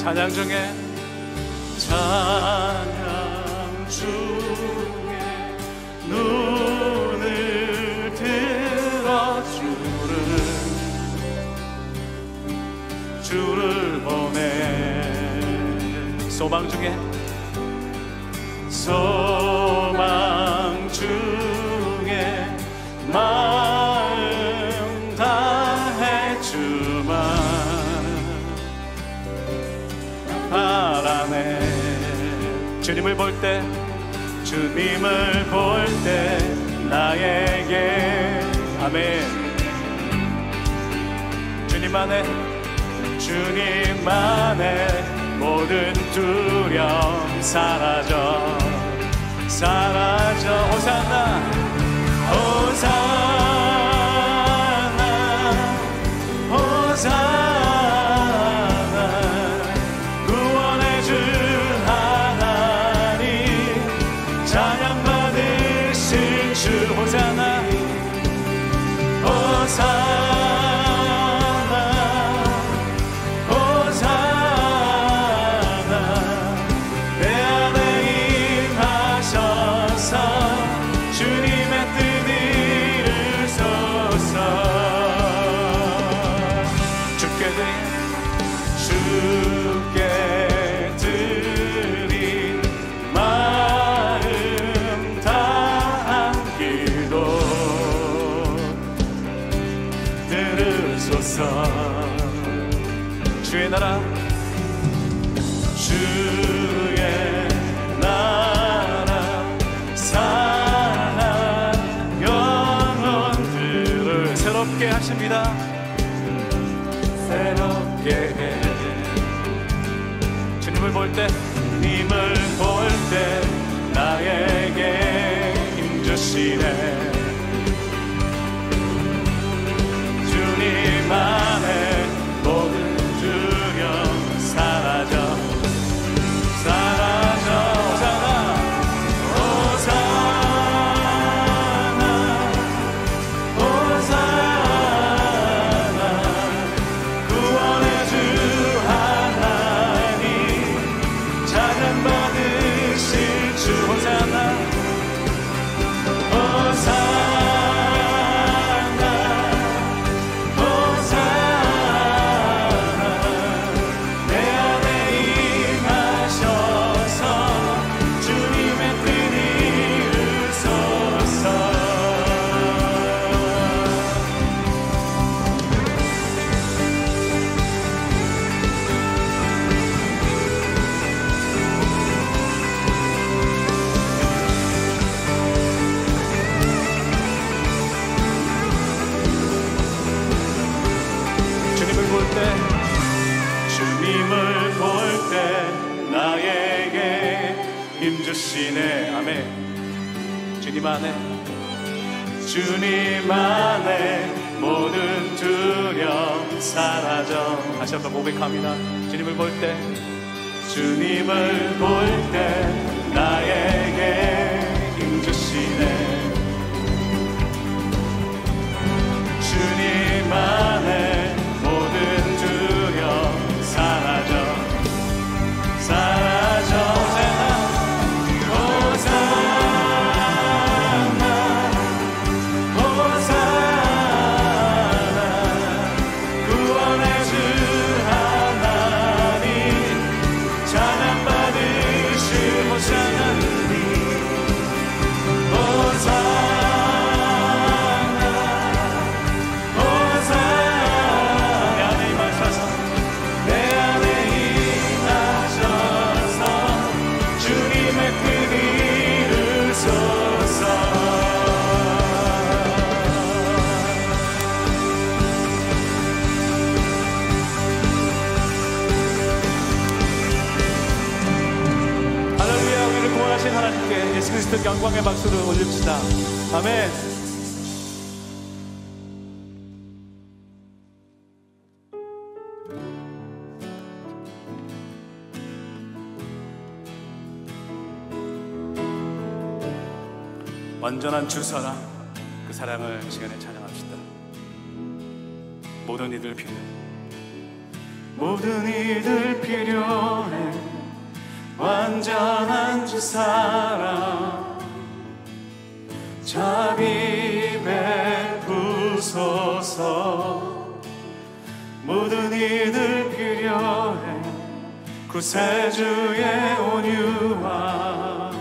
찬양 중에 눈을 들어 주를 보네. 소망 중에 마음 다해 주만 바라네. 주님을 볼 때 나에게 아멘. 주님만의 모든 두려움 사라져 호산나 구원의 주 하나님 찬양 받으신 주 호산나 내 안에 임하셔서 주님의 뜻 이루소서. 주께 드린 마음 다한 기도 들으소서. 주의 나라 사랑 영혼들을 새롭게 하십니다. 새롭게 해. 주님을 볼 때 나에게 힘주시네. 주님만의 모든 두려움 사라져 구원의 주 하나님 찬양 받으실 주 호산나 내 안에 임하셔서 주님의 뜻 이루소서. 주님을 볼 때 나에게 힘주시네. 아멘. 주님만의 모든 두려움 사라져. 다시 한번 고백합니다. 주님을 볼 때 나에게 힘주시네. 주님만의 모든 두려움 사라져 구원의 주 하나님 찬양 받으실 호산나 하나님께 예수 그리스도 영광의 박수를 올립시다. 아멘. 완전한 주 사랑, 그 사랑을 시간에 찬양합시다. 모든 이들 필요 모든 이들 필요해 완전한 주 사랑 자비 베푸소서 모든 이들 필요해 구세주의 온유와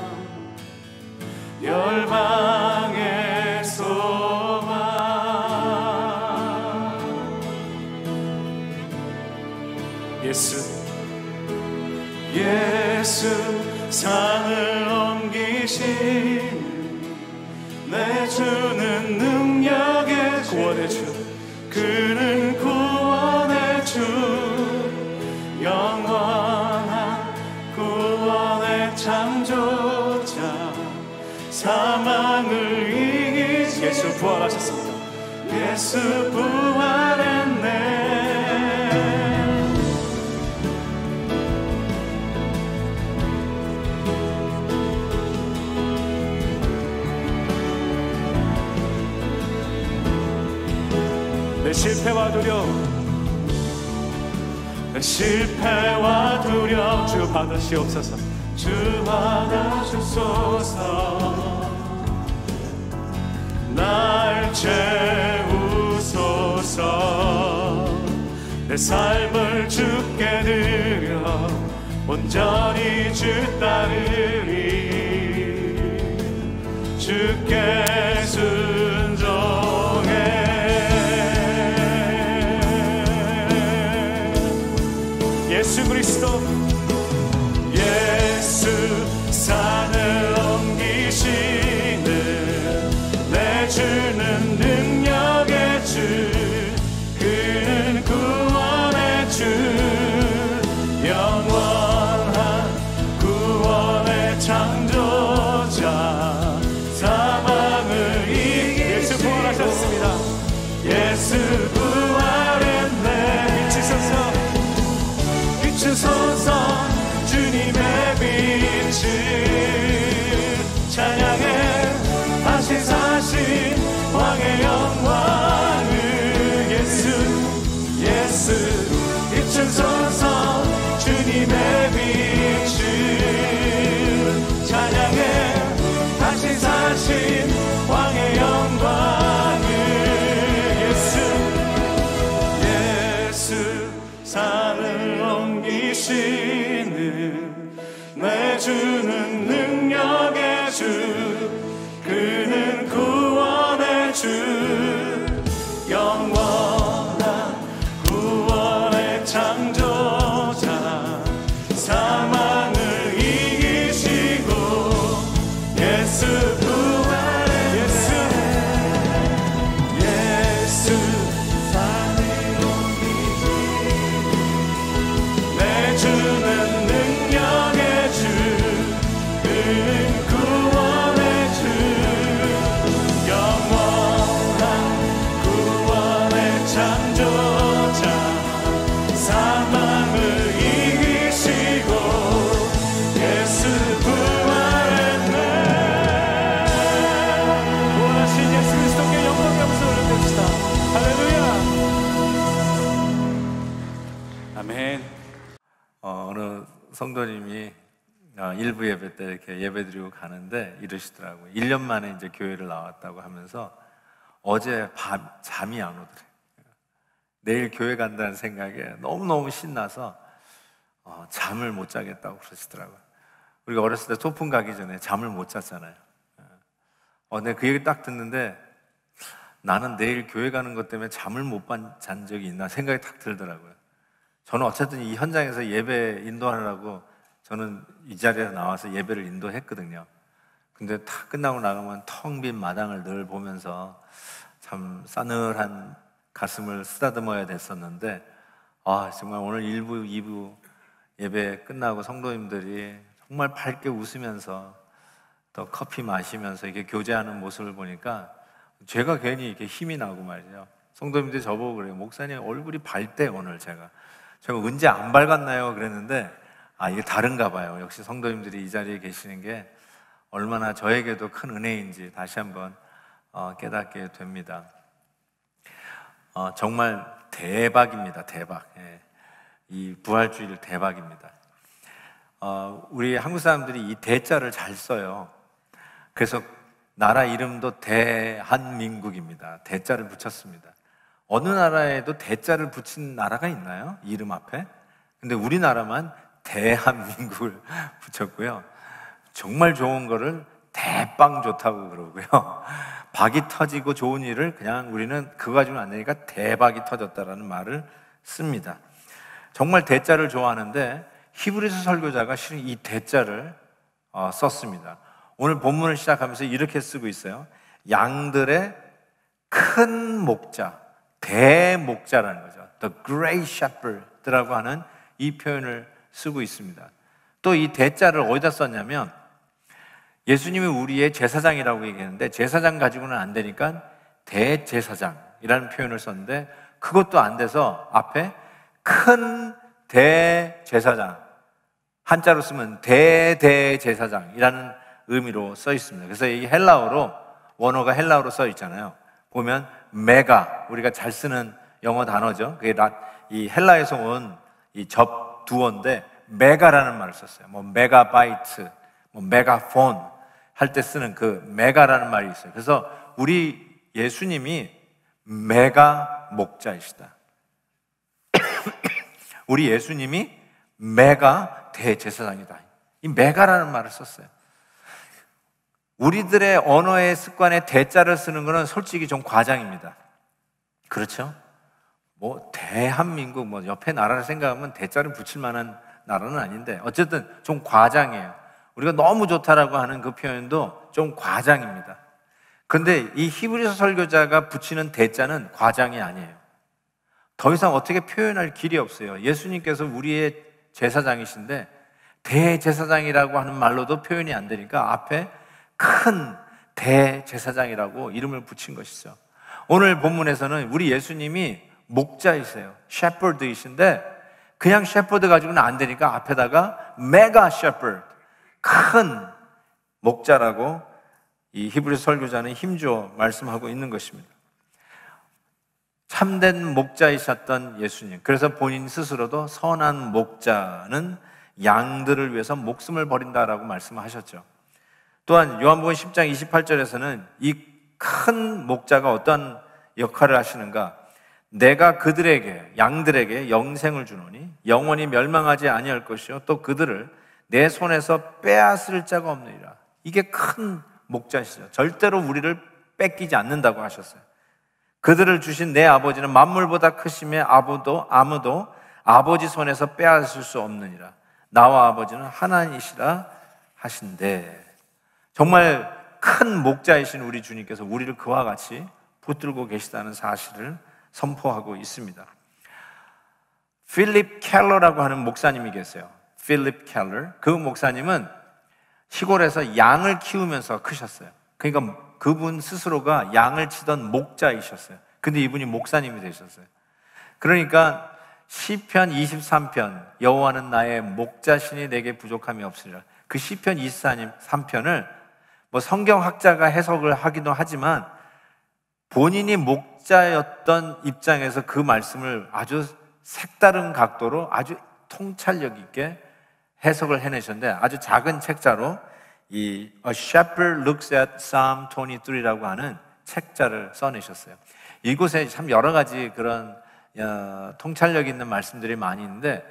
열방의 소망 예수 산을 옮기시는 내 주는 능력의 구원의 주 그는 구원의 주 영원한 구원의 창조자 사망을 이기신 예수 부활하셨습니다. 예수 부활했네 내 실패와 두려움 주 받으시옵소서 주 받아주소서 날 채우소서 내 삶을 주께 드려 온전히 주 따르리 주께 순종해 예수 그리스도 예수 산을 옮기시는 내 주는 능력의 주 그는 구원의 주 영원한 구원의 창조자 사망을 이기시고 예수 부활하셨습니다. 예수 부활했네 비추소서 주님의 빛을 찬양해 다시 사신 왕의 영광을 예수 비추소서 주님의 빛을 찬양해 다시 사신 왕의 영광을 예수 산을 옮기시는 내 주는 능력의 주 그는 구원의 주 영원한 구원의 창조자 사망을 이기시고 예수 부활의 예수 산을 내 주는 능력의 주 그는 구원의 주 영원한 구원의 창조자 사망을 이기시고 예수 부활했네 구원하신 예수 그리스도께 영광 감사를 드립시다. 할렐루야 아멘. 어느 성도님이 일부 예배 때 이렇게 예배 드리고 가는데 이러시더라고요. 1년 만에 이제 교회를 나왔다고 하면서 어제 잠이 안 오더래요. 내일 교회 간다는 생각에 너무너무 신나서 잠을 못 자겠다고 그러시더라고요. 우리가 어렸을 때 소풍 가기 전에 잠을 못 잤잖아요. 내가 그 얘기 딱 듣는데 나는 내일 교회 가는 것 때문에 잠을 못 잔 적이 있나 생각이 딱 들더라고요. 저는 어쨌든 이 현장에서 예배 인도하느라고 저는 이 자리에 나와서 예배를 인도했거든요. 근데 다 끝나고 나가면 텅 빈 마당을 늘 보면서 참 싸늘한 가슴을 쓰다듬어야 됐었는데 정말 오늘 1부, 2부 예배 끝나고 성도님들이 정말 밝게 웃으면서 또 커피 마시면서 이렇게 교제하는 모습을 보니까 제가 괜히 이렇게 힘이 나고 말이죠. 성도님들이 저보고 그래요. 목사님 얼굴이 밝대 오늘 제가 언제 안 밝았나요? 그랬는데 이게 다른가 봐요. 역시 성도님들이 이 자리에 계시는 게 얼마나 저에게도 큰 은혜인지 다시 한번 깨닫게 됩니다. 정말 대박입니다. 대박. 이 부활주일 대박입니다. 우리 한국 사람들이 이 대자를 잘 써요. 그래서 나라 이름도 대한민국입니다. 대자를 붙였습니다. 어느 나라에도 대자를 붙인 나라가 있나요? 이름 앞에? 근데 우리나라만 대한민국을 붙였고요. 정말 좋은 거를 대빵 좋다고 그러고요. 박이 터지고 좋은 일을 그냥 우리는 그거 가지고는 안 되니까 대박이 터졌다라는 말을 씁니다. 정말 대자를 좋아하는데 히브리서 설교자가 실은 이 대자를 썼습니다. 오늘 본문을 시작하면서 이렇게 쓰고 있어요. 양들의 큰 목자, 대목자라는 거죠. The Great Shepherd라고 하는 이 표현을 쓰고 있습니다. 또 이 대자를 어디다 썼냐면 예수님이 우리의 제사장이라고 얘기했는데 제사장 가지고는 안 되니까 대제사장이라는 표현을 썼는데 그것도 안 돼서 앞에 큰 대제사장, 한자로 쓰면 대대제사장이라는 의미로 써 있습니다. 그래서 이 헬라어로, 원어가 헬라어로 써 있잖아요. 보면 메가, 우리가 잘 쓰는 영어 단어죠. 그게 이 헬라에서 온 이 접두어인데 메가라는 말을 썼어요. 뭐 메가바이트, 뭐 메가폰 할 때 쓰는 그 메가라는 말이 있어요. 그래서 우리 예수님이 메가 목자이시다. 우리 예수님이 메가 대제사장이다. 이 메가라는 말을 썼어요. 우리들의 언어의 습관에 대자를 쓰는 것은 솔직히 좀 과장입니다. 그렇죠? 뭐 대한민국 뭐 옆에 나라를 생각하면 대자를 붙일 만한 나라는 아닌데 어쨌든 좀 과장이에요. 우리가 너무 좋다라고 하는 그 표현도 좀 과장입니다. 그런데 이 히브리서 설교자가 붙이는 대자는 과장이 아니에요. 더 이상 어떻게 표현할 길이 없어요. 예수님께서 우리의 제사장이신데 대제사장이라고 하는 말로도 표현이 안 되니까 앞에 큰 대제사장이라고 이름을 붙인 것이죠. 오늘 본문에서는 우리 예수님이 목자이세요. 셰퍼드이신데 그냥 셰퍼드 가지고는 안 되니까 앞에다가 메가 셰퍼드, 큰 목자라고 이 히브리서 설교자는 힘주어 말씀하고 있는 것입니다. 참된 목자이셨던 예수님, 그래서 본인 스스로도 선한 목자는 양들을 위해서 목숨을 버린다라고 말씀하셨죠. 또한 요한복음 10장 28절에서는 이 큰 목자가 어떤 역할을 하시는가? 내가 그들에게, 양들에게 영생을 주노니 영원히 멸망하지 아니할 것이요 또 그들을 내 손에서 빼앗을 자가 없느니라. 이게 큰 목자시죠. 절대로 우리를 뺏기지 않는다고 하셨어요. 그들을 주신 내 아버지는 만물보다 크심에 아무도 아버지 손에서 빼앗을 수 없느니라. 나와 아버지는 하나이시라 하신대. 정말 큰 목자이신 우리 주님께서 우리를 그와 같이 붙들고 계시다는 사실을 선포하고 있습니다. 필립 켈러라고 하는 목사님이 계세요. 필립 켈러. 그 목사님은 시골에서 양을 키우면서 크셨어요. 그러니까 그분 스스로가 양을 치던 목자이셨어요. 근데 이분이 목사님이 되셨어요. 그러니까 시편 23편 여호와는 나의 목자시니 내게 부족함이 없으리라. 그 시편 23편을 뭐 성경학자가 해석을 하기도 하지만 본인이 목자였던 입장에서 그 말씀을 아주 색다른 각도로 아주 통찰력 있게 해석을 해내셨는데 아주 작은 책자로 이 A Shepherd Looks at Psalm 23라고 하는 책자를 써내셨어요. 이곳에 참 여러 가지 그런 통찰력 있는 말씀들이 많이 있는데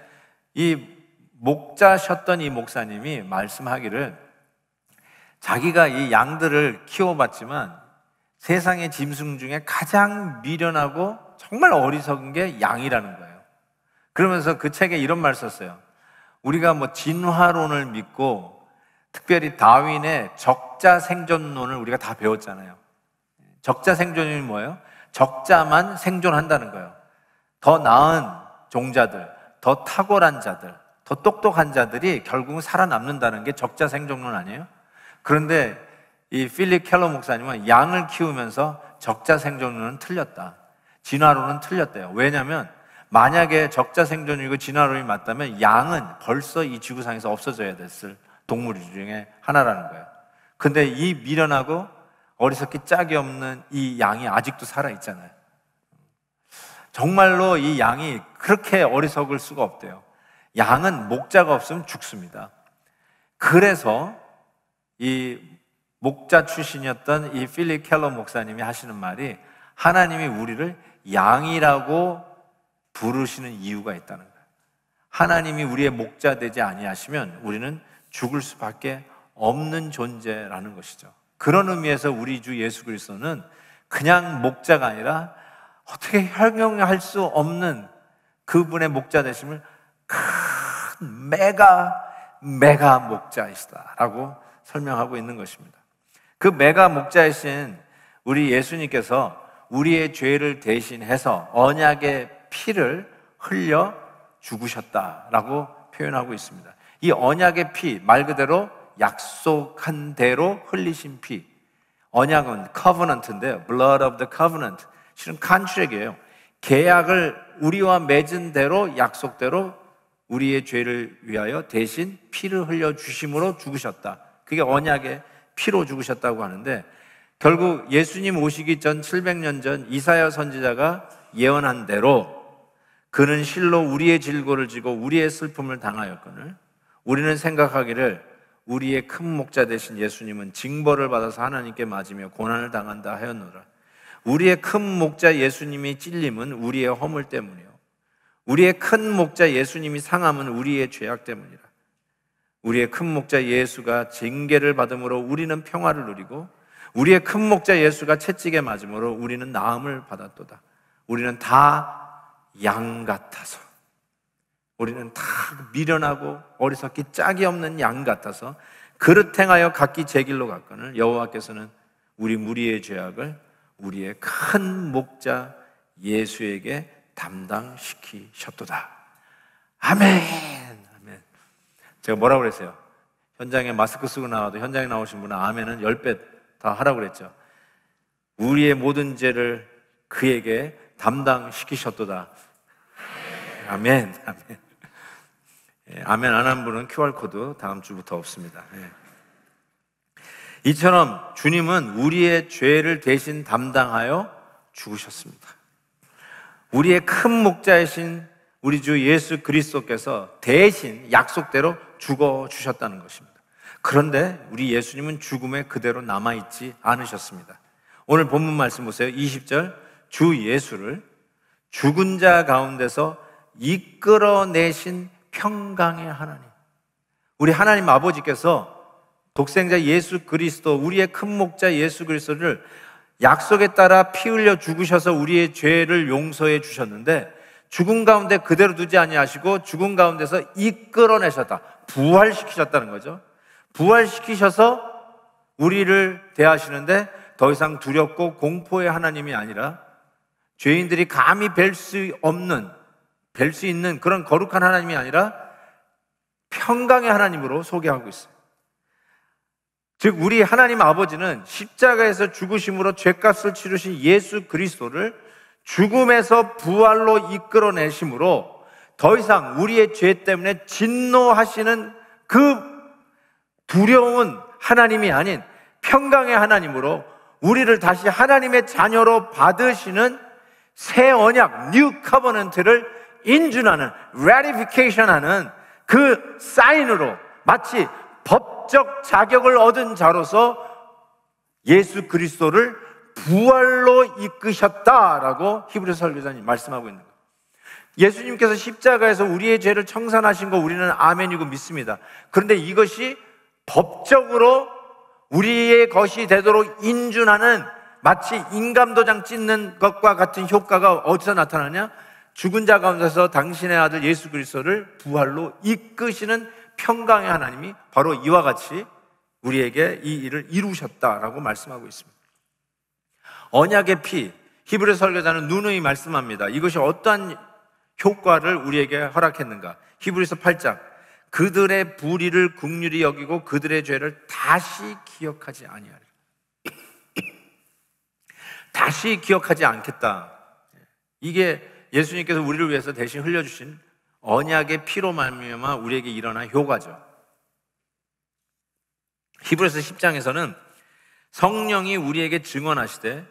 이 목자셨던 이 목사님이 말씀하기를 자기가 이 양들을 키워봤지만 세상의 짐승 중에 가장 미련하고 정말 어리석은 게 양이라는 거예요. 그러면서 그 책에 이런 말 썼어요. 우리가 뭐 진화론을 믿고 특별히 다윈의 적자 생존론을 우리가 다 배웠잖아요. 적자 생존이 뭐예요? 적자만 생존한다는 거예요. 더 나은 종자들, 더 탁월한 자들, 더 똑똑한 자들이 결국은 살아남는다는 게 적자 생존론 아니에요? 그런데 이 필립 켈러 목사님은 양을 키우면서 적자 생존론은 틀렸다. 진화론은 틀렸대요. 왜냐하면 만약에 적자 생존이고 진화론이 맞다면 양은 벌써 이 지구상에서 없어져야 됐을 동물 중에 하나라는 거예요. 근데 이 미련하고 어리석기 짝이 없는 이 양이 아직도 살아있잖아요. 정말로 이 양이 그렇게 어리석을 수가 없대요. 양은 목자가 없으면 죽습니다. 그래서 이 목자 출신이었던 이 필립 켈러 목사님이 하시는 말이, 하나님이 우리를 양이라고 부르시는 이유가 있다는 거예요. 하나님이 우리의 목자 되지 아니하시면 우리는 죽을 수밖에 없는 존재라는 것이죠. 그런 의미에서 우리 주 예수 그리스도는 그냥 목자가 아니라 어떻게 형용할 수 없는 그분의 목자 되심을 큰 메가 목자이시다라고 설명하고 있는 것입니다. 그 메가 목자이신 우리 예수님께서 우리의 죄를 대신해서 언약의 피를 흘려 죽으셨다라고 표현하고 있습니다. 이 언약의 피, 말 그대로 약속한 대로 흘리신 피. 언약은 covenant인데요, blood of the covenant, 실은 컨트랙이에요. 계약을 우리와 맺은 대로, 약속대로 우리의 죄를 위하여 대신 피를 흘려 주심으로 죽으셨다. 그게 언약의 피로 죽으셨다고 하는데, 결국 예수님 오시기 전 700년 전 이사야 선지자가 예언한 대로 그는 실로 우리의 질고를 지고 우리의 슬픔을 당하였거늘 우리는 생각하기를 우리의 큰 목자 되신 예수님은 징벌을 받아서 하나님께 맞으며 고난을 당한다 하였노라. 우리의 큰 목자 예수님이 찔림은 우리의 허물 때문이요, 우리의 큰 목자 예수님이 상함은 우리의 죄악 때문이라. 우리의 큰 목자 예수가 징계를 받음으로 우리는 평화를 누리고 우리의 큰 목자 예수가 채찍에 맞음으로 우리는 나음을 받았도다. 우리는 다 양 같아서, 우리는 다 미련하고 어리석기 짝이 없는 양 같아서 그릇 행하여 각기 제 길로 갔거늘 여호와께서는 우리 무리의 죄악을 우리의 큰 목자 예수에게 담당시키셨도다. 아멘. 아멘. 제가 뭐라고 그랬어요? 현장에 마스크 쓰고 나와도 현장에 나오신 분은 아멘은 10배 다 하라고 그랬죠. 우리의 모든 죄를 그에게 담당시키셨도다. 아멘. 아멘. 아멘 안 한 분은 QR코드 다음 주부터 없습니다. 이처럼 주님은 우리의 죄를 대신 담당하여 죽으셨습니다. 우리의 큰 목자이신 우리 주 예수 그리스도께서 대신 약속대로 죽어주셨다는 것입니다. 그런데 우리 예수님은 죽음에 그대로 남아있지 않으셨습니다. 오늘 본문 말씀 보세요. 20절, 주 예수를 죽은 자 가운데서 이끌어내신 평강의 하나님, 우리 하나님 아버지께서 독생자 예수 그리스도, 우리의 큰 목자 예수 그리스도를 약속에 따라 피 흘려 죽으셔서 우리의 죄를 용서해 주셨는데, 죽음 가운데 그대로 두지 아니하시고 죽음 가운데서 이끌어내셨다, 부활시키셨다는 거죠. 부활시키셔서 우리를 대하시는데 더 이상 두렵고 공포의 하나님이 아니라 죄인들이 감히 뵐 수 있는 그런 거룩한 하나님이 아니라 평강의 하나님으로 소개하고 있어요. 즉 우리 하나님 아버지는 십자가에서 죽으심으로 죄값을 치르신 예수 그리스도를 죽음에서 부활로 이끌어내심으로 더 이상 우리의 죄 때문에 진노하시는 그 두려운 하나님이 아닌 평강의 하나님으로 우리를 다시 하나님의 자녀로 받으시는 새 언약, 뉴 커버넌트를 인준하는, ratification하는 그 사인으로 마치 법적 자격을 얻은 자로서 예수 그리스도를 부활로 이끄셨다라고 히브리서 설교사님 말씀하고 있는 거예요. 예수님께서 십자가에서 우리의 죄를 청산하신 거 우리는 아멘이고 믿습니다. 그런데 이것이 법적으로 우리의 것이 되도록 인준하는, 마치 인감도장 찍는 것과 같은 효과가 어디서 나타나냐? 죽은 자 가운데서 당신의 아들 예수 그리스도를 부활로 이끄시는 평강의 하나님이 바로 이와 같이 우리에게 이 일을 이루셨다라고 말씀하고 있습니다. 언약의 피, 히브리 설교자는 누누이 말씀합니다. 이것이 어떠한 효과를 우리에게 허락했는가? 히브리서 8장, 그들의 불의를 긍휼히 여기고 그들의 죄를 다시 기억하지 아니하리라. 다시 기억하지 않겠다. 이게 예수님께서 우리를 위해서 대신 흘려주신 언약의 피로 말미암아 우리에게 일어난 효과죠. 히브리서 10장에서는 성령이 우리에게 증언하시되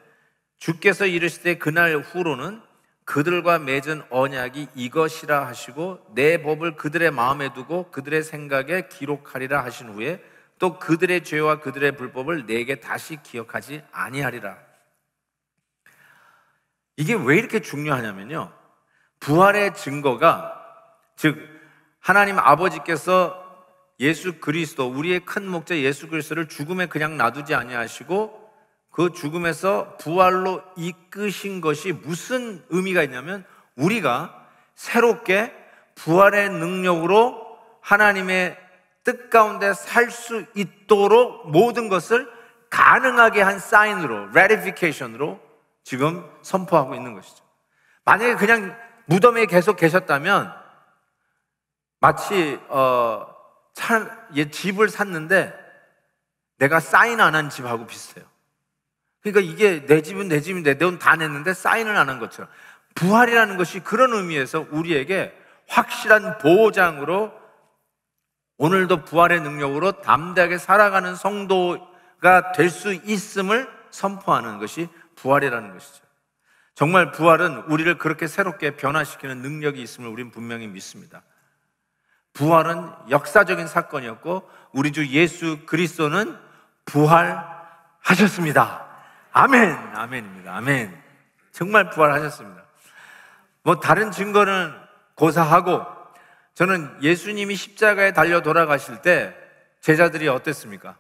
주께서 이르시되 그날 후로는 그들과 맺은 언약이 이것이라 하시고 내 법을 그들의 마음에 두고 그들의 생각에 기록하리라 하신 후에 또 그들의 죄와 그들의 불법을 내게 다시 기억하지 아니하리라. 이게 왜 이렇게 중요하냐면요, 부활의 증거가, 즉 하나님 아버지께서 예수 그리스도, 우리의 큰 목자 예수 그리스도를 죽음에 그냥 놔두지 아니하시고 그 죽음에서 부활로 이끄신 것이 무슨 의미가 있냐면, 우리가 새롭게 부활의 능력으로 하나님의 뜻 가운데 살 수 있도록 모든 것을 가능하게 한 사인으로, ratification으로 지금 선포하고 있는 것이죠. 만약에 그냥 무덤에 계속 계셨다면 마치 집을 샀는데 내가 사인 안 한 집하고 비슷해요. 그러니까 이게 내 집은 내 집인데 내 돈 다 냈는데 사인을 안 한 것처럼, 부활이라는 것이 그런 의미에서 우리에게 확실한 보장으로 오늘도 부활의 능력으로 담대하게 살아가는 성도가 될 수 있음을 선포하는 것이 부활이라는 것이죠. 정말 부활은 우리를 그렇게 새롭게 변화시키는 능력이 있음을 우리는 분명히 믿습니다. 부활은 역사적인 사건이었고 우리 주 예수 그리스도는 부활하셨습니다. 아멘, 아멘입니다. 아멘. 정말 부활하셨습니다. 뭐 다른 증거는 고사하고, 저는 예수님이 십자가에 달려 돌아가실 때 제자들이 어땠습니까?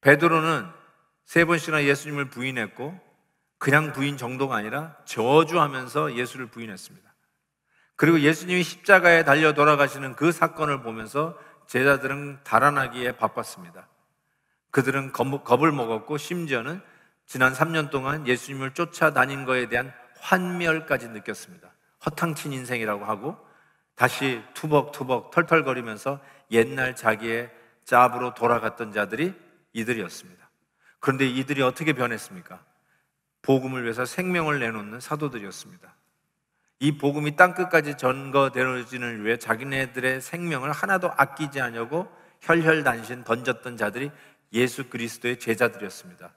베드로는 3번씩이나 예수님을 부인했고, 그냥 부인 정도가 아니라 저주하면서 예수를 부인했습니다. 그리고 예수님이 십자가에 달려 돌아가시는 그 사건을 보면서 제자들은 달아나기에 바빴습니다. 그들은 겁을 먹었고, 심지어는 지난 3년 동안 예수님을 쫓아다닌 것에 대한 환멸까지 느꼈습니다. 허탕친 인생이라고 하고 다시 투벅투벅 털털거리면서 옛날 자기의 짭으로 돌아갔던 자들이 이들이었습니다. 그런데 이들이 어떻게 변했습니까? 복음을 위해서 생명을 내놓는 사도들이었습니다. 이 복음이 땅끝까지 전거되어지는 위해 자기네들의 생명을 하나도 아끼지 않으려고 혈혈단신 던졌던 자들이 예수 그리스도의 제자들이었습니다.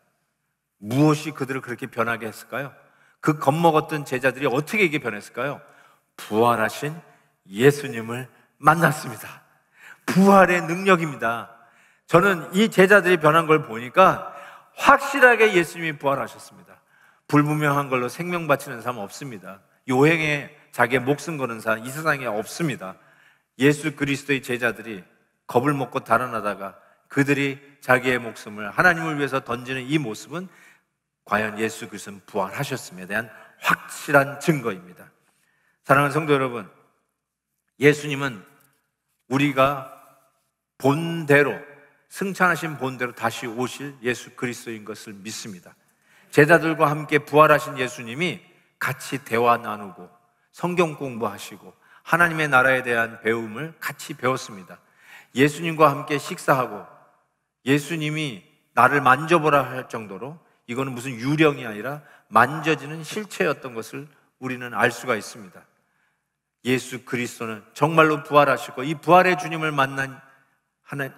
무엇이 그들을 그렇게 변하게 했을까요? 그 겁먹었던 제자들이 어떻게 이게 변했을까요? 부활하신 예수님을 만났습니다. 부활의 능력입니다. 저는 이 제자들이 변한 걸 보니까 확실하게 예수님이 부활하셨습니다. 불분명한 걸로 생명 바치는 사람 없습니다. 요행에 자기의 목숨 거는 사람 이 세상에 없습니다. 예수 그리스도의 제자들이 겁을 먹고 달아나다가 그들이 자기의 목숨을 하나님을 위해서 던지는 이 모습은 과연 예수 그리스도는 부활하셨음에 대한 확실한 증거입니다. 사랑하는 성도 여러분, 예수님은 우리가 본대로, 승천하신 본대로 다시 오실 예수 그리스도인 것을 믿습니다. 제자들과 함께 부활하신 예수님이 같이 대화 나누고 성경 공부하시고 하나님의 나라에 대한 배움을 같이 배웠습니다. 예수님과 함께 식사하고 예수님이 나를 만져보라 할 정도로 이거는 무슨 유령이 아니라 만져지는 실체였던 것을 우리는 알 수가 있습니다. 예수 그리스도는 정말로 부활하시고 이 부활의 주님을 만난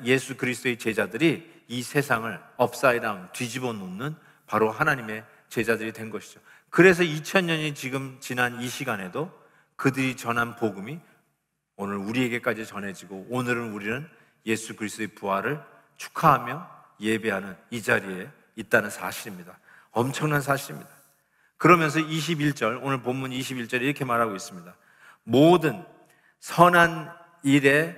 예수 그리스도의 제자들이 이 세상을 업사이드 다운, 뒤집어 놓는 바로 하나님의 제자들이 된 것이죠. 그래서 2000년이 지금 지난 이 시간에도 그들이 전한 복음이 오늘 우리에게까지 전해지고, 오늘은 우리는 예수 그리스도의 부활을 축하하며 예배하는 이 자리에 있다는 사실입니다. 엄청난 사실입니다. 그러면서 21절, 오늘 본문 21절에 이렇게 말하고 있습니다. 모든 선한 일에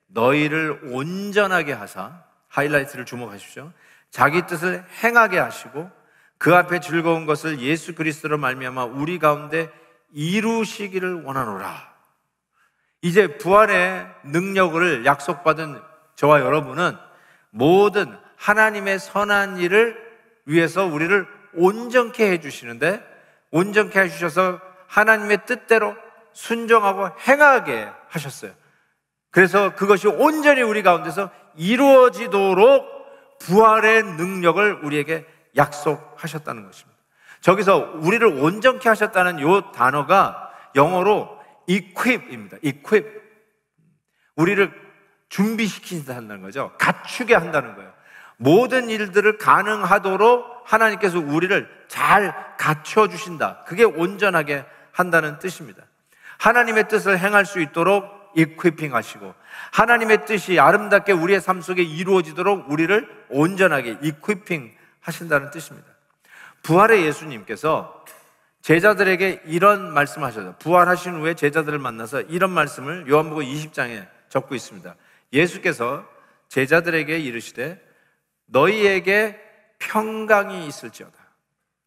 너희를 온전하게 하사, 하이라이트를 주목하십시오. 자기 뜻을 행하게 하시고 그 앞에 즐거운 것을 예수 그리스도로 말미암아 우리 가운데 이루시기를 원하노라. 이제 부활의 능력을 약속받은 저와 여러분은 모든 하나님의 선한 일을 위해서 우리를 온전케 해주시는데, 온전케 해주셔서 하나님의 뜻대로 순종하고 행하게 하셨어요. 그래서 그것이 온전히 우리 가운데서 이루어지도록 부활의 능력을 우리에게 약속하셨다는 것입니다. 저기서 우리를 온전케 하셨다는 이 단어가 영어로 equip입니다. equip. 우리를 준비시킨다는 거죠. 갖추게 한다는 거예요. 모든 일들을 가능하도록 하나님께서 우리를 잘 갖춰주신다. 그게 온전하게 한다는 뜻입니다. 하나님의 뜻을 행할 수 있도록 이퀴핑 하시고, 하나님의 뜻이 아름답게 우리의 삶 속에 이루어지도록 우리를 온전하게 이퀴핑 하신다는 뜻입니다. 부활의 예수님께서 제자들에게 이런 말씀을 하셨어요. 부활하신 후에 제자들을 만나서 이런 말씀을 요한복음 20장에 적고 있습니다. 예수께서 제자들에게 이르시되 너희에게 평강이 있을지어다.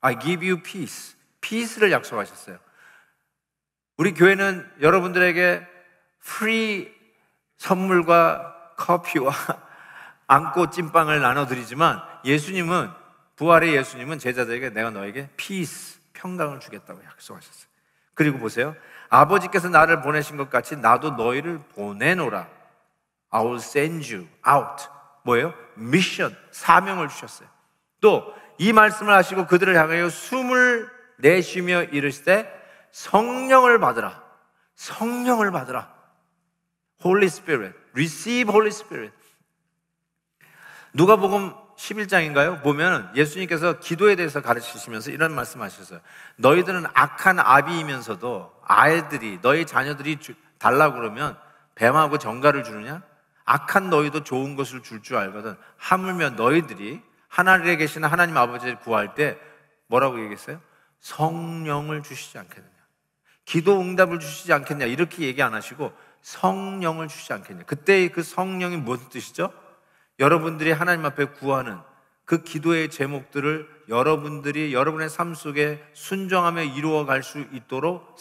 I give you peace. peace를 약속하셨어요. 우리 교회는 여러분들에게 프리 선물과 커피와 안고 찐빵을 나눠드리지만, 예수님은, 부활의 예수님은 제자들에게 내가 너에게 peace, 평강을 주겠다고 약속하셨어요. 그리고 보세요. 아버지께서 나를 보내신 것 같이 나도 너희를 보내노라. I will send you out. 뭐예요? 미션, 사명을 주셨어요. 또 이 말씀을 하시고 그들을 향하여 숨을 내쉬며 이르시되 성령을 받으라. 성령을 받으라. Holy Spirit. Receive Holy Spirit. 누가복음 11장인가요? 보면 예수님께서 기도에 대해서 가르치시면서 이런 말씀하셨어요. 너희들은 악한 아비이면서도 아이들이, 너희 자녀들이 달라고 그러면 뱀하고 정갈을 주느냐? 악한 너희도 좋은 것을 줄 줄 알거든. 하물며 너희들이 하늘에 계신 하나님 아버지를 구할 때 뭐라고 얘기했어요? 성령을 주시지 않겠느냐, 기도 응답을 주시지 않겠냐, 이렇게 얘기 안 하시고 성령을 주시지 않겠냐. 그때 그 성령이 무슨 뜻이죠? 여러분들이 하나님 앞에 구하는 그 기도의 제목들을 여러분들이 여러분의 삶 속에 순종하며 이루어갈 수 있도록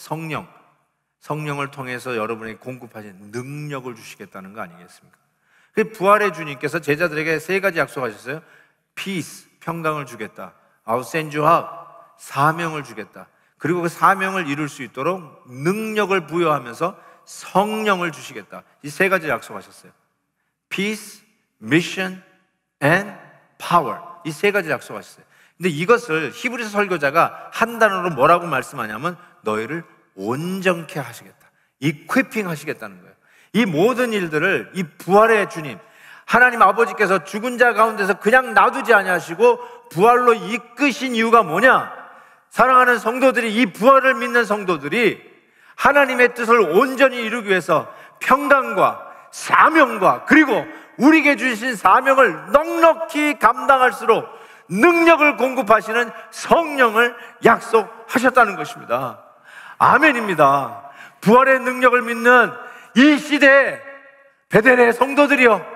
성령을 통해서 여러분에게 공급하신 능력을 주시겠다는 거 아니겠습니까? 그 부활의 주님께서 제자들에게 세 가지 약속하셨어요. peace, 평강을 주겠다. I will send you out, 사명을 주겠다. 그리고 그 사명을 이룰 수 있도록 능력을 부여하면서 성령을 주시겠다. 이 세 가지 약속하셨어요. peace, mission, and power. 이 세 가지 약속하셨어요. 근데 이것을 히브리서 설교자가 한 단어로 뭐라고 말씀하냐면 너희를 온전케 하시겠다, 이퀴핑 하시겠다는 거예요. 이 모든 일들을 이 부활의 주님 하나님 아버지께서 죽은 자 가운데서 그냥 놔두지 아니하시고 부활로 이끄신 이유가 뭐냐? 사랑하는 성도들이, 이 부활을 믿는 성도들이 하나님의 뜻을 온전히 이루기 위해서 평강과 사명과 그리고 우리에게 주신 사명을 넉넉히 감당할수록 능력을 공급하시는 성령을 약속하셨다는 것입니다. 아멘입니다. 부활의 능력을 믿는 이 시대에 베델의 성도들이여,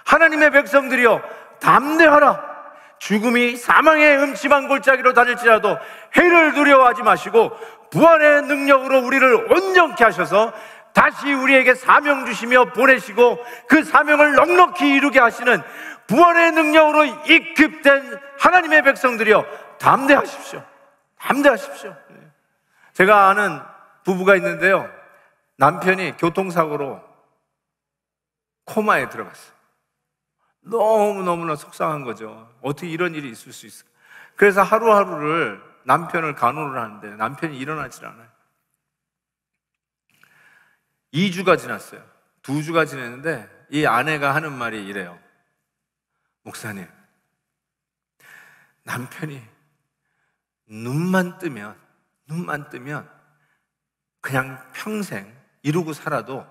하나님의 백성들이여, 담대하라. 죽음이 사망의 음침한 골짜기로 다닐지라도 해를 두려워하지 마시고 부활의 능력으로 우리를 온전케 하셔서 다시 우리에게 사명 주시며 보내시고 그 사명을 넉넉히 이루게 하시는 부활의 능력으로 이급된 하나님의 백성들이여, 담대하십시오. 담대하십시오. 제가 아는 부부가 있는데요, 남편이 교통사고로 코마에 들어갔어요. 너무너무나 속상한 거죠. 어떻게 이런 일이 있을 수 있을까? 그래서 하루하루를 남편을 간호를 하는데 남편이 일어나질 않아요. 2주가 지났어요. 2주가 지났는데 이 아내가 하는 말이 이래요. 목사님, 남편이 눈만 뜨면 그냥 평생 이루고 살아도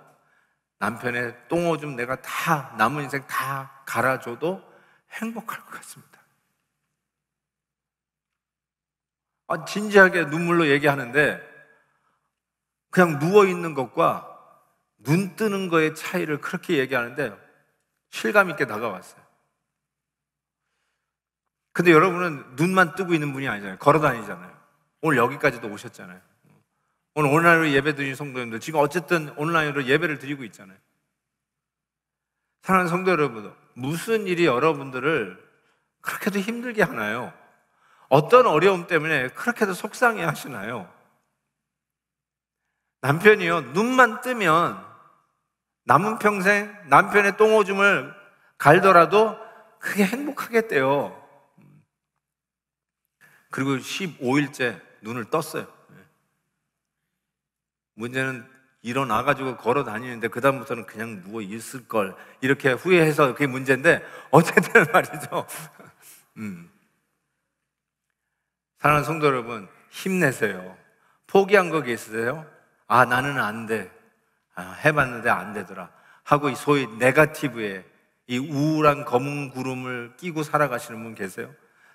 남편의 똥오줌 내가 다 남은 인생 다 갈아줘도 행복할 것 같습니다. 진지하게 눈물로 얘기하는데 그냥 누워있는 것과 눈 뜨는 거의 차이를 그렇게 얘기하는데 실감 있게 다가왔어요. 근데 여러분은 눈만 뜨고 있는 분이 아니잖아요. 걸어 다니잖아요. 오늘 여기까지도 오셨잖아요. 오늘 온라인으로 예배 드리는 성도님들 지금 어쨌든 온라인으로 예배를 드리고 있잖아요. 사랑하는 성도 여러분, 무슨 일이 여러분들을 그렇게도 힘들게 하나요? 어떤 어려움 때문에 그렇게도 속상해 하시나요? 남편이요, 눈만 뜨면 남은 평생 남편의 똥오줌을 갈더라도 그게 행복하겠대요. 그리고 15일째 눈을 떴어요. 문제는 일어나가지고 걸어 다니는데 그다음부터는 그냥 누워 있을 걸 이렇게 후회해서 그게 문제인데 어쨌든 말이죠. 사랑하는 성도 여러분, 힘내세요. 포기한 거 계세요? 아, 나는 안 돼. 해봤는데 안 되더라 하고 이 소위 네거티브에 이 우울한 검은 구름을 끼고 살아가시는 분 계세요?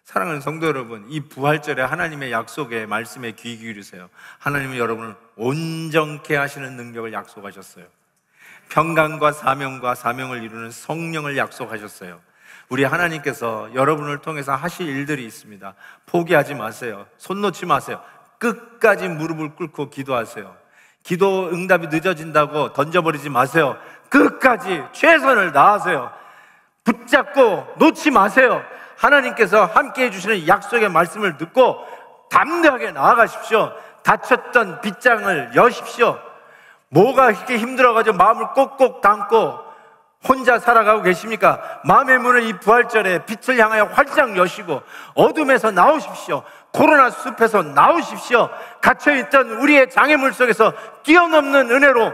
사랑하는 성도 여러분, 이 부활절에 하나님의 약속에 말씀에 귀 기울이세요. 하나님은 여러분을 온전케 하시는 능력을 약속하셨어요. 평강과 사명을 이루는 성령을 약속하셨어요. 우리 하나님께서 여러분을 통해서 하실 일들이 있습니다. 포기하지 마세요. 손 놓지 마세요. 끝까지 무릎을 꿇고 기도하세요. 기도 응답이 늦어진다고 던져버리지 마세요. 끝까지 최선을 다하세요. 붙잡고 놓지 마세요. 하나님께서 함께 해주시는 약속의 말씀을 듣고 담대하게 나아가십시오. 다쳤던 빗장을 여십시오. 뭐가 이렇게 힘들어가지고 마음을 꼭꼭 담고 혼자 살아가고 계십니까? 마음의 문을 이 부활절에 빛을 향하여 활짝 여시고 어둠에서 나오십시오. 코로나 숲에서 나오십시오. 갇혀있던 우리의 장애물 속에서 뛰어넘는 은혜로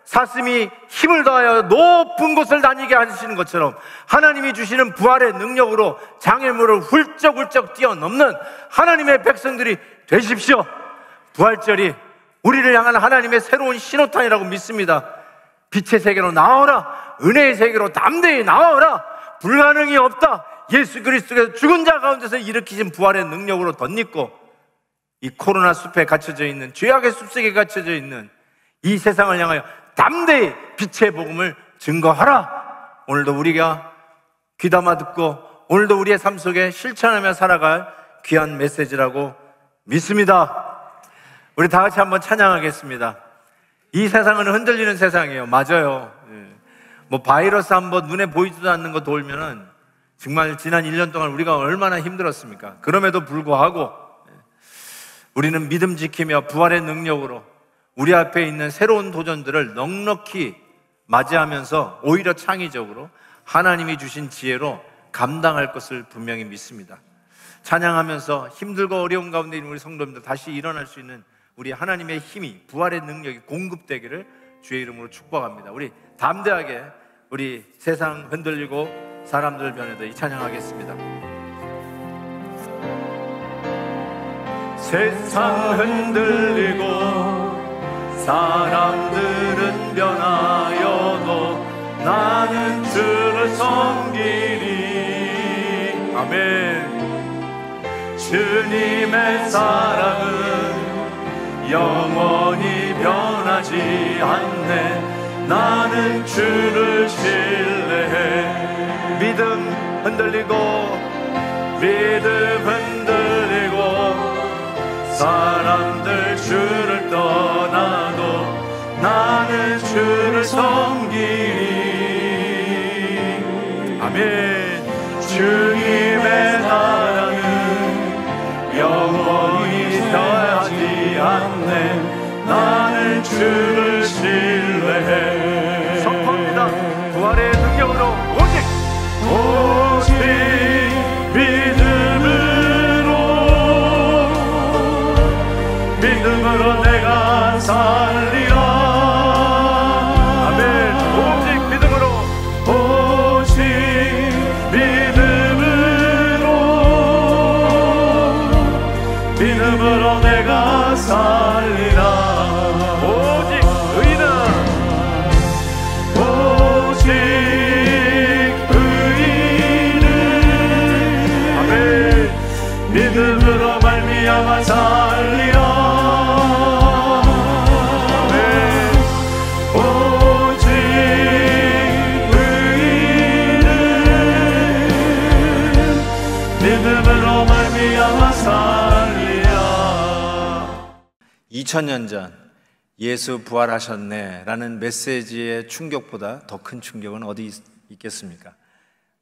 사슴이 힘을 더하여 높은 곳을 다니게 하시는 것처럼 하나님이 주시는 부활의 능력으로 장애물을 훌쩍훌쩍 뛰어넘는 하나님의 백성들이 되십시오. 부활절이 우리를 향한 하나님의 새로운 신호탄이라고 믿습니다. 빛의 세계로 나오라. 은혜의 세계로 담대히 나오라. 불가능이 없다. 예수 그리스도께서 죽은 자 가운데서 일으키신 부활의 능력으로 덧입고 이 코로나 숲에 갇혀져 있는, 죄악의 숲속에 갇혀져 있는 이 세상을 향하여 담대히 빛의 복음을 증거하라. 오늘도 우리가 귀담아 듣고 오늘도 우리의 삶 속에 실천하며 살아갈 귀한 메시지라고 믿습니다. 우리 다 같이 한번 찬양하겠습니다. 이 세상은 흔들리는 세상이에요. 맞아요. 뭐 바이러스 한번 눈에 보이지도 않는 거 돌면은 정말 지난 1년 동안 우리가 얼마나 힘들었습니까? 그럼에도 불구하고 우리는 믿음 지키며 부활의 능력으로 우리 앞에 있는 새로운 도전들을 넉넉히 맞이하면서 오히려 창의적으로 하나님이 주신 지혜로 감당할 것을 분명히 믿습니다. 찬양하면서 힘들고 어려운 가운데 있는 우리 성도님들 다시 일어날 수 있는 우리 하나님의 힘이, 부활의 능력이 공급되기를 주의 이름으로 축복합니다. 우리 담대하게 우리 세상 흔들리고 사람들 변해도 이 찬양하겠습니다. 세상 흔들리고 사람들은 변하여도 나는 주를 섬기리. 아멘. 주님의 사랑은 영원히 변하지 않네. 나는 주를 신뢰해. 믿음 흔들리고 사람들 주를 떠나도 나는 주를 섬기리. 아멘. 주님의 사랑은 영원히 변하지 않네. 나는 주를 신뢰해. 선포합니다. 부활의 능력으로 오직 믿음으로 내가 살리라. 아멘. 오직 믿음으로 내가 살리라. 오직 의는 아멘. 믿음으로 말미암아 살리라. 믿음으로 말미암아 살리라. 2000년 전 예수 부활하셨네 라는 메시지의 충격보다 더 큰 충격은 어디 있겠습니까?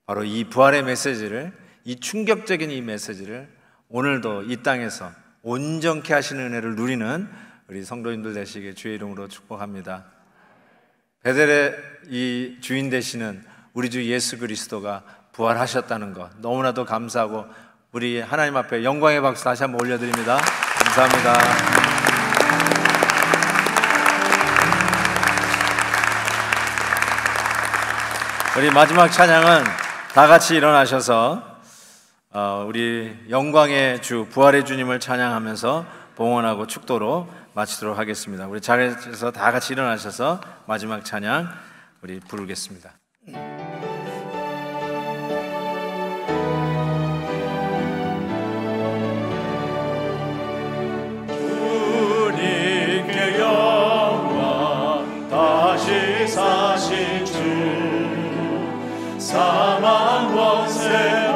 바로 이 부활의 메시지를, 이 충격적인 이 메시지를 오늘도 이 땅에서 온전케 하시는 은혜를 누리는 우리 성도님들 되시길 주의 이름으로 축복합니다. 베델의 이 주인 되시는 우리 주 예수 그리스도가 부활하셨다는 것 너무나도 감사하고 우리 하나님 앞에 영광의 박수 다시 한번 올려드립니다. 감사합니다. 우리 마지막 찬양은 다 같이 일어나셔서 우리 영광의 주 부활의 주님을 찬양하면서 봉헌하고 축도로 마치도록 하겠습니다. 우리 자리에서 다 같이 일어나셔서 마지막 찬양 우리 부르겠습니다. 주님께 영광 다시 사신 주 사망 원세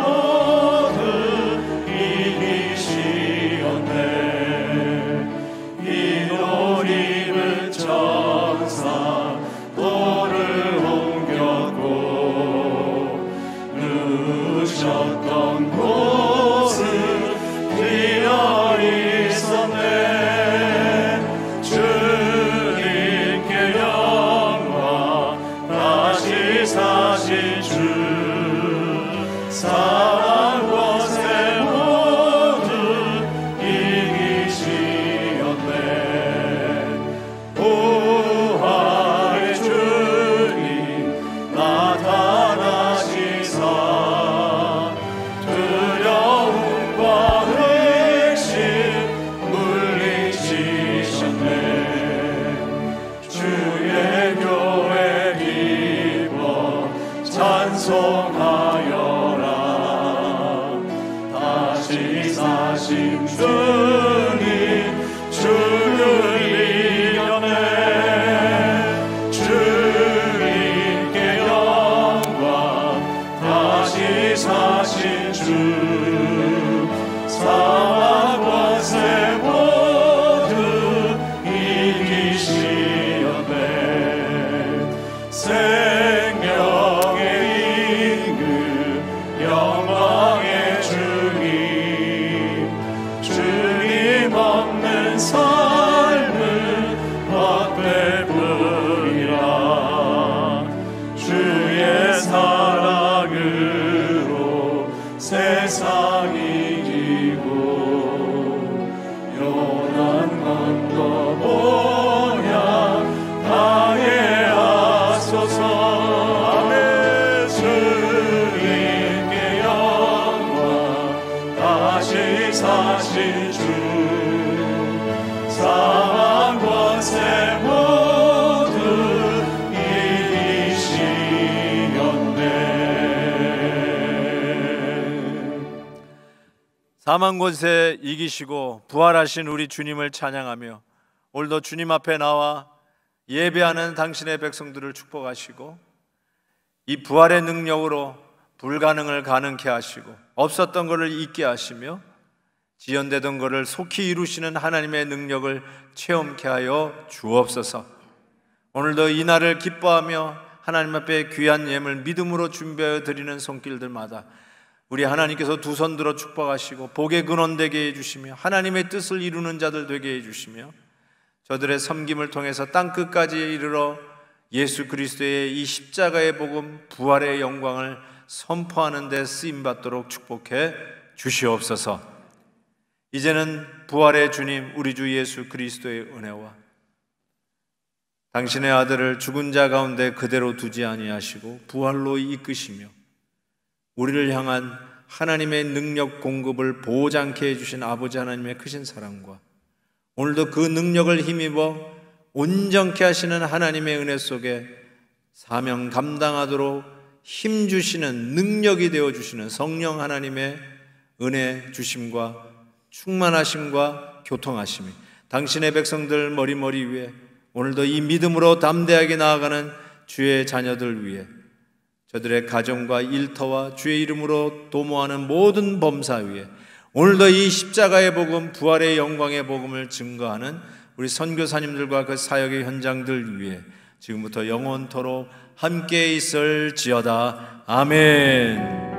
사망 권세 이기시고 부활하신 우리 주님을 찬양하며 오늘도 주님 앞에 나와 예배하는 당신의 백성들을 축복하시고 이 부활의 능력으로 불가능을 가능케 하시고 없었던 것을 있게 하시며 지연되던 것을 속히 이루시는 하나님의 능력을 체험케 하여 주옵소서. 오늘도 이 날을 기뻐하며 하나님 앞에 귀한 예물 믿음으로 준비하여 드리는 손길들마다 우리 하나님께서 두 손 들어 축복하시고 복의 근원 되게 해주시며 하나님의 뜻을 이루는 자들 되게 해주시며 저들의 섬김을 통해서 땅끝까지 이르러 예수 그리스도의 이 십자가의 복음 부활의 영광을 선포하는 데 쓰임받도록 축복해 주시옵소서. 이제는 부활의 주님 우리 주 예수 그리스도의 은혜와 당신의 아들을 죽은 자 가운데 그대로 두지 아니하시고 부활로 이끄시며 우리를 향한 하나님의 능력 공급을 보장케 해주신 아버지 하나님의 크신 사랑과 오늘도 그 능력을 힘입어 온전케 하시는 하나님의 은혜 속에 사명 감당하도록 힘주시는 능력이 되어주시는 성령 하나님의 은혜 주심과 충만하심과 교통하심이 당신의 백성들 머리머리 위에 오늘도 이 믿음으로 담대하게 나아가는 주의 자녀들 위해 저들의 가정과 일터와 주의 이름으로 도모하는 모든 범사 위에 오늘도 이 십자가의 복음 부활의 영광의 복음을 증거하는 우리 선교사님들과 그 사역의 현장들 위에 지금부터 영원토록 함께 있을지어다. 아멘.